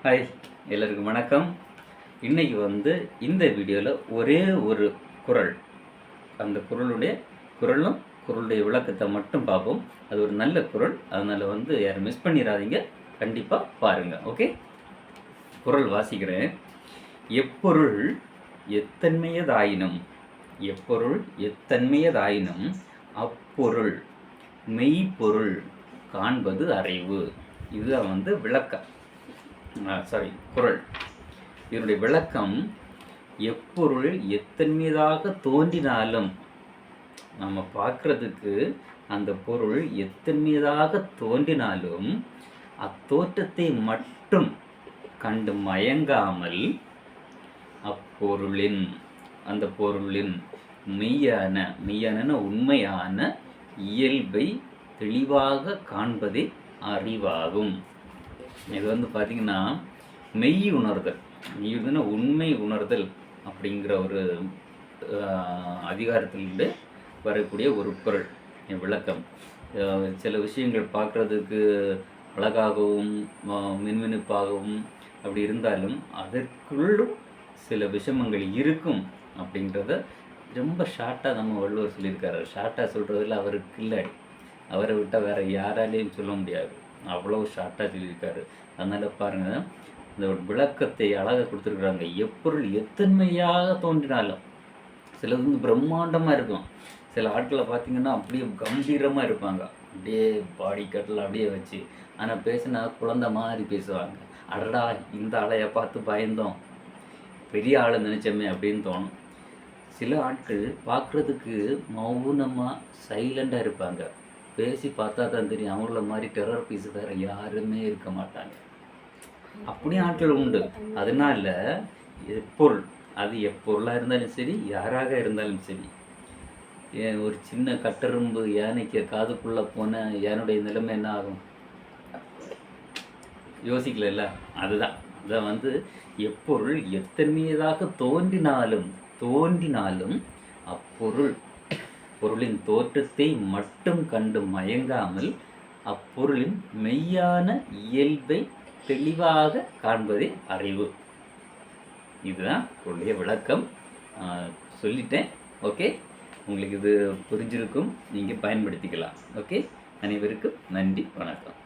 Hi, எல்லாருக்கும் வணக்கம். இன்றைக்கி இந்த வீடியோவில் ஒரே ஒரு குறள், அந்த குறளுடைய விளக்கத்தை மட்டும் பார்ப்போம். அது ஒரு நல்ல குறள், அதனால் யாரும் மிஸ் பண்ணிடாதீங்க, கண்டிப்பாக பாருங்கள். ஓகே, குறள் வாசிக்கிறேன். எப்பொருள் எத்தன்மையதாயினும் அப்பொருள் மெய்ப்பொருள் காண்பது அறிவு. இதுதான் விளக்கம். குறள். இதனுடைய விளக்கம், எப்பொருள் எத்தன்மையதாக தோன்றினாலும், நம்ம பார்க்கறதுக்கு அந்த பொருள் எத்தன்மையதாக தோன்றினாலும் அத்தோற்றத்தை மட்டும் கண்டு மயங்காமல் அந்த பொருளின் மெய்யான உண்மையான இயல்பை தெளிவாக காண்பதே அறிவாகும். இது பார்த்திங்கன்னா மெய் உணர்தல், உண்மை உணர்தல் அப்படிங்கிற ஒரு அதிகாரத்திலிருந்து வரக்கூடிய ஒரு குறள் விளக்கம். சில விஷயங்கள் பார்க்குறதுக்கு அழகாகவும் மின்மினுப்பாகவும் அப்படி இருந்தாலும் அதற்குள்ளும் சில விஷமங்கள் இருக்கும் அப்படின்றத ரொம்ப ஷார்ட்டாக நம்ம வள்ளுவர் சொல்லியிருக்காரு. ஷார்ட்டாக சொல்கிறதுல அவருக்கு இல்லை, அவரை விட்டால் வேறு யாராலையும் சொல்ல முடியாது, அவ்வளோ ஷார்ட்டாக சொல்லியிருக்காரு. அதனால் பாருங்கள், இந்த விளக்கத்தை அழகாக கொடுத்துருக்குறாங்க. எப்பொருள் எத்தன்மையாக தோன்றினாலும், சிலது பிரம்மாண்டமாக இருக்கும், சில ஆட்களை பார்த்திங்கன்னா அப்படியே கம்பீரமாக இருப்பாங்க, அப்படியே பாடி கட்டில் அப்படியே வச்சு, ஆனால் பேசினா குழந்தை மாதிரி பேசுவாங்க. அடடா, இந்த ஆளையை பார்த்து பயந்தோம், பெரிய ஆளை நினச்சோமே அப்படின்னு தோணும். சில ஆட்கள் பார்க்குறதுக்கு மௌனமாக சைலண்டாக இருப்பாங்க, பேசி பார்த்தா தான் தெரியும் அவங்கள மாதிரி டெரர் பீஸ் வேறு யாருமே இருக்க மாட்டாங்க. அப்படியும் ஆட்கள் உண்டு. அதனால பொருள், அது எப்பொருளாக இருந்தாலும் சரி, யாராக இருந்தாலும் சரி, ஒரு சின்ன கட்டெரும்பு யானைக்கு காதுக்குள்ளே போன யானுடைய நிலைமை என்ன ஆகும் யோசிக்கல. அதுதான் எப்பொருள் எத்தன்மையதாக தோன்றினாலும் பொருளின் தோற்றத்தை மட்டும் கண்டு மயங்காமல் அப்பொருளின் மெய்யான இயல்பை தெளிவாக காண்பதே அறிவு. இதுதான் உடைய விளக்கம். சொல்லிட்டேன். ஓகே, உங்களுக்கு இது புரிஞ்சிருக்கும், நீங்கள் பயன்படுத்திக்கலாம். ஓகே, அனைவருக்கும் நன்றி, வணக்கம்.